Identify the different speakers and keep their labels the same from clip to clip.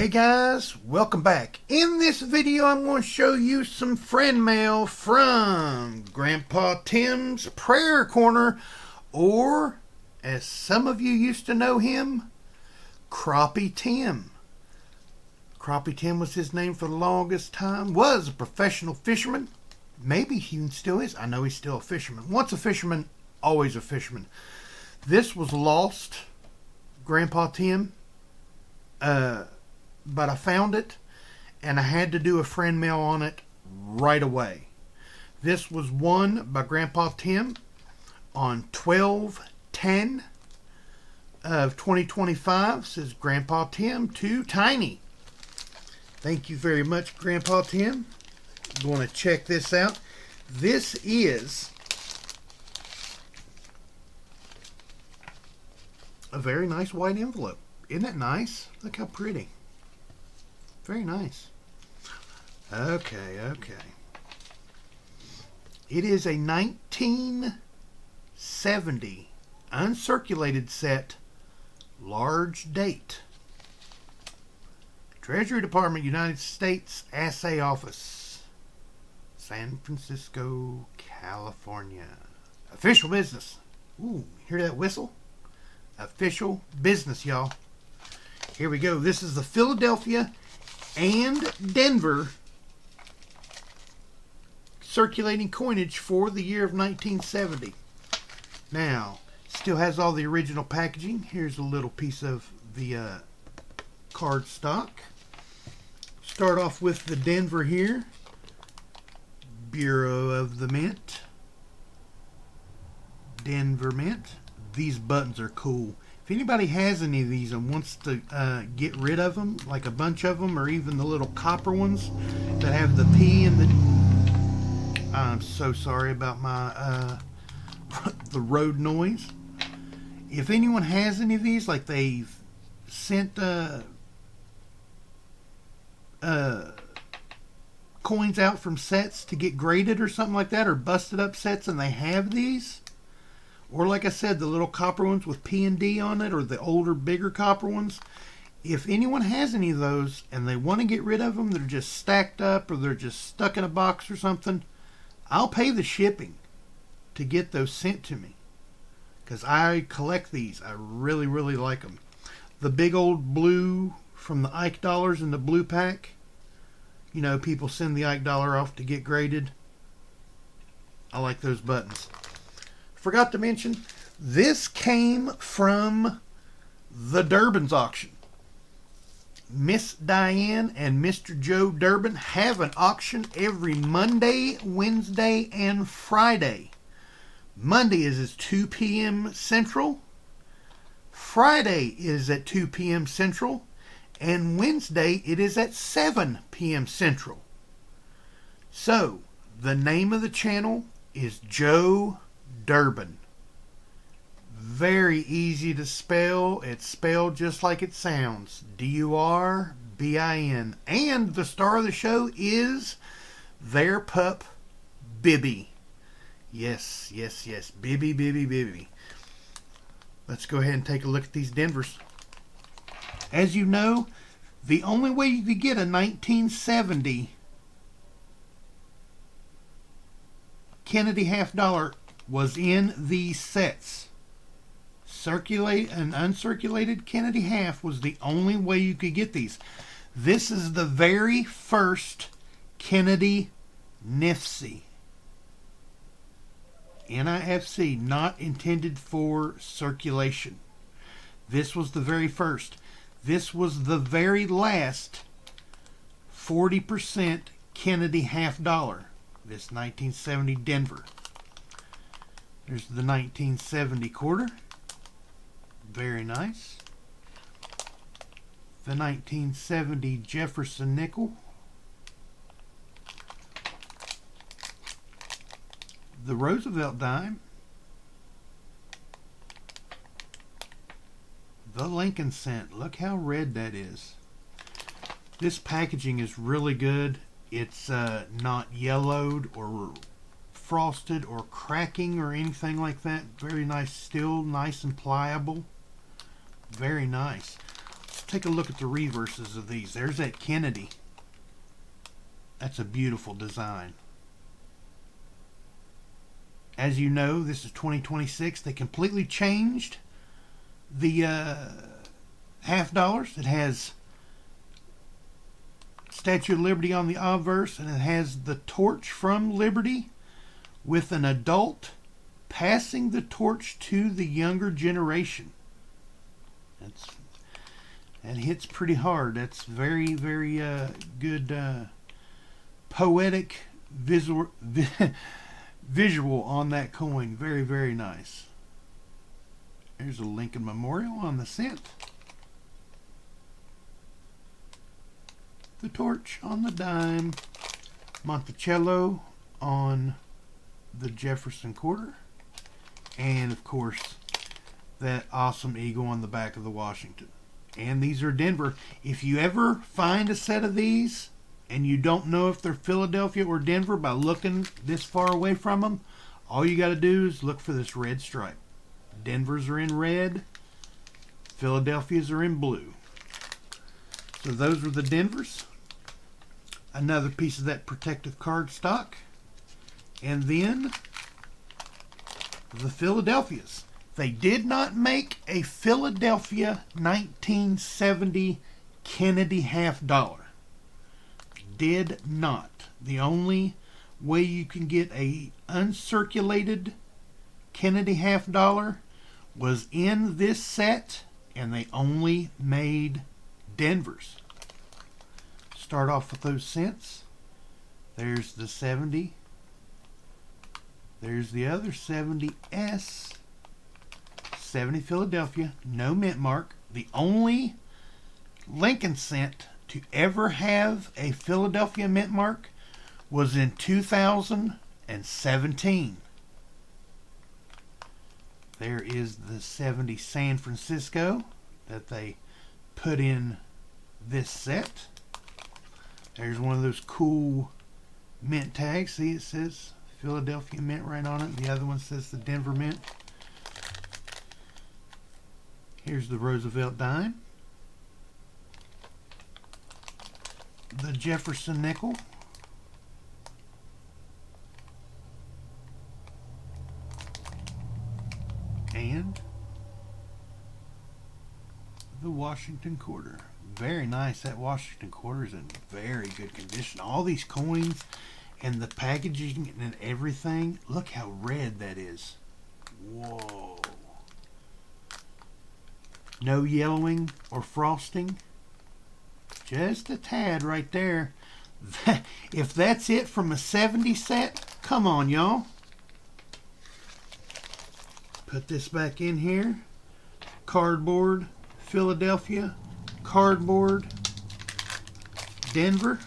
Speaker 1: Hey guys, welcome back. In this video I'm going to show you some friend mail from Grandpa Tim's Prayer Corner, or as some of you used to know him, Crappie Tim. Crappie Tim was his name for the longest time. Was a professional fisherman. Maybe he still is. I know he's still a fisherman. Once a fisherman, always a fisherman. This was lost, Grandpa Tim. But I found it, and I had to do a friend mail on it right away. This was won by Grandpa Tim on 12/10 of 2025. Says Grandpa Tim to Tiny. Thank you very much, Grandpa Tim. I'm going to check this out. This is a very nice white envelope. Isn't that nice? Look how pretty. Very nice. Okay. It is a 1970 uncirculated set, large date. Treasury Department, United States Assay Office, San Francisco, California. Official business. Ooh, hear that whistle? Official business, y'all. Here we go. This is the Philadelphia and Denver circulating coinage for the year of 1970. Now, still has all the original packaging. Here's a little piece of the card stock. Start off with the Denver here. Bureau of the Mint. Denver Mint. These buttons are cool. If anybody has any of these and wants to get rid of them, like a bunch of them, or even the little copper ones that have the P and the... I'm so sorry about my the road noise. If anyone has any of these, like they've sent coins out from sets to get graded or something like that, or busted up sets and they have these, or like I said, the little copper ones with P and D on it, or the older, bigger copper ones. If anyone has any of those and they want to get rid of them, they're just stacked up or they're just stuck in a box or something, I'll pay the shipping to get those sent to me, because I collect these. I really, really like them. The big old blue from the Ike dollars in the blue pack. You know, people send the Ike dollar off to get graded. I like those buttons. Forgot to mention, this came from the Durbins auction. Miss Diane and Mr. Joe Durbin have an auction every Monday, Wednesday, and Friday. Monday is at 2 p.m. Central. Friday is at 2 p.m. Central. And Wednesday it is at 7 p.m. Central. So, the name of the channel is Joe Durbin. Very easy to spell. It's spelled just like it sounds. Durbin. And the star of the show is their pup, Bibby. Yes. Bibby. Let's go ahead and take a look at these Denvers. As you know, the only way you could get a 1970 Kennedy half dollar was in these sets. Circulate and uncirculated Kennedy half was the only way you could get these. This is the very first Kennedy NIFC. NIFC, not intended for circulation. This was the very first. This was the very last 40% Kennedy half dollar. This 1970 Denver. There's the 1970 quarter. Very nice. The 1970 Jefferson nickel. The Roosevelt dime. The Lincoln cent. Look how red that is. This packaging is really good. It's not yellowed or frosted or cracking or anything like that. Very nice, still nice and pliable. Very nice. Let's take a look at the reverses of these. There's that Kennedy. That's a beautiful design. As you know, this is 2026. They completely changed the half dollars. It has Statue of Liberty on the obverse, and it has the torch from Liberty with an adult passing the torch to the younger generation. That hits pretty hard. That's very, very good poetic visual on that coin. Very, very nice. There's a Lincoln Memorial on the cent. The torch on the dime. Monticello on the Jefferson quarter. And of course, that awesome eagle on the back of the Washington. And these are Denver. If you ever find a set of these and you don't know if they're Philadelphia or Denver by looking this far away from them, all you got to do is look for this red stripe. Denver's are in red. Philadelphia's are in blue. So those were the Denvers. Another piece of that protective card stock. And then the Philadelphias. They did not make a Philadelphia 1970 Kennedy half dollar. Did not. The only way you can get a uncirculated Kennedy half dollar was in this set, and they only made Denver's. Start off with those cents. There's the 70. There's the other 70S. 70 Philadelphia, no mint mark. The only Lincoln cent to ever have a Philadelphia mint mark was in 2017. There is the 70 San Francisco that they put in this set. There's one of those cool mint tags. See, it says Philadelphia Mint right on it. The other one says the Denver Mint. Here's the Roosevelt dime. The Jefferson nickel. And the Washington quarter. Very nice. That Washington quarter is in very good condition. All these coins and the packaging and everything. Look how red that is. Whoa. No yellowing or frosting. Just a tad right there. If that's it from a 70 set, come on, y'all. Put this back in here. Cardboard, Philadelphia. Cardboard, Denver.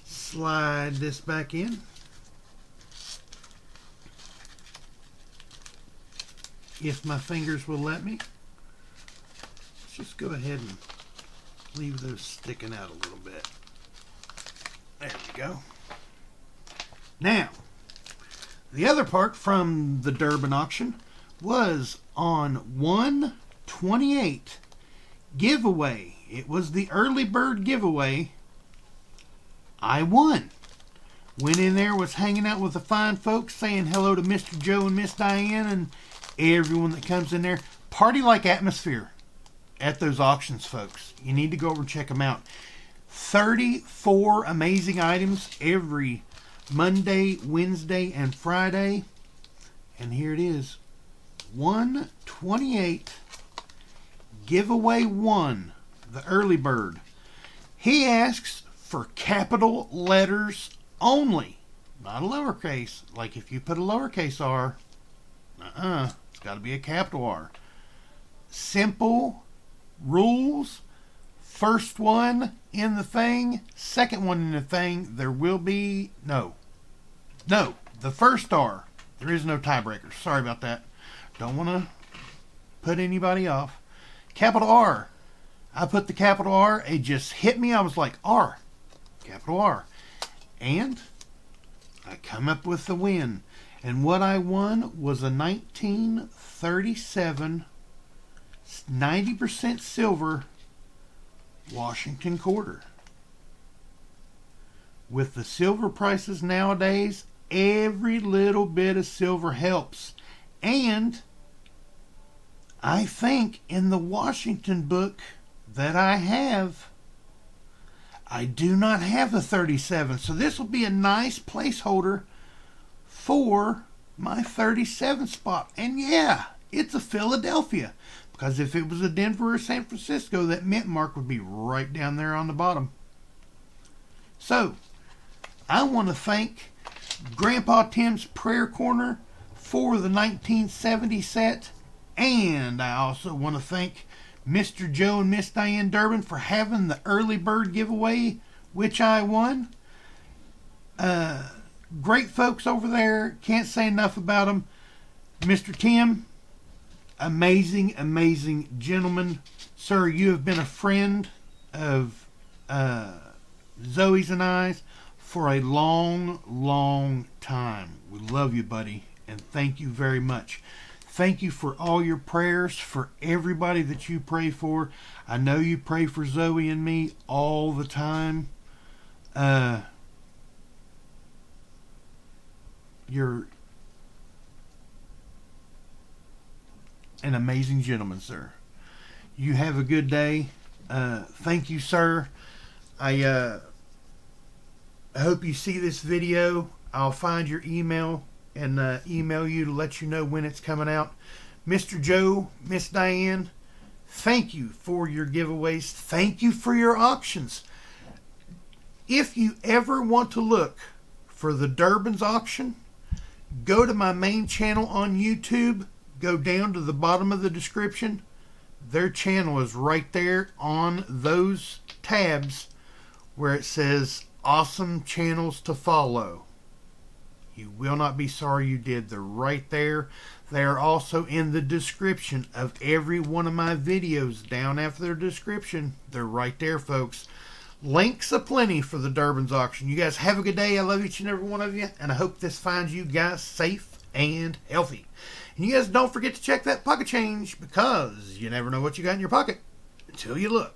Speaker 1: Slide this back in. If my fingers will let me. Let's just go ahead and leave those sticking out a little bit. There we go. Now, the other part from the Durbin auction was on 1/28 giveaway. It was the early bird giveaway. I won. Went in there, was hanging out with the fine folks, saying hello to Mr. Joe and Miss Diane and everyone that comes in there. Party-like atmosphere at those auctions, folks. You need to go over and check them out. 34 amazing items every Monday, Wednesday, and Friday. And here it is. 1/28 giveaway 1, the early bird. He asks for capital letters only, not a lowercase. Like if you put a lowercase R, it's got to be a capital R. Simple rules. First one in the thing, second one in the thing, there will be no, the first R. There is no tiebreaker. Sorry about that. Don't want to put anybody off. Capital R. I put the capital R. It just hit me. I was like, R. Capital R. And I come up with the win. And what I won was a 1937 90% silver Washington quarter. With the silver prices nowadays, every little bit of silver helps. And I think in the Washington book that I have, I do not have a 37. So this will be a nice placeholder for my 37 spot. And yeah, it's a Philadelphia. Because if it was a Denver or San Francisco, that mint mark would be right down there on the bottom. So, I want to thank Grandpa Tim's Prayer Corner for the 1970 set. And I also want to thank Mr. Joe and Miss Diane Durbin for having the early bird giveaway, which I won. Great folks over there. Can't say enough about them. Mr. Tim, amazing, amazing gentleman. Sir, you have been a friend of Zoe's and I's for a long, long time. We love you, buddy, and thank you very much. Thank you for all your prayers, for everybody that you pray for. I know you pray for Zoe and me all the time. You're an amazing gentleman, sir. You have a good day. Thank you, sir. I hope you see this video. I'll find your email and email you to let you know when it's coming out. Mr. Joe, Miss Diane, thank you for your giveaways. Thank you for your auctions. If you ever want to look for the Durbins auction, go to my main channel on YouTube. Go down to the bottom of the description. Their channel is right there on those tabs where it says awesome channels to follow. You will not be sorry you did. They're right there. They are also in the description of every one of my videos. Down after their description, they're right there, folks. Links aplenty for the Durbins auction. You guys have a good day. I love each and every one of you, and I hope this finds you guys safe and healthy. And you guys don't forget to check that pocket change, because you never know what you got in your pocket until you look.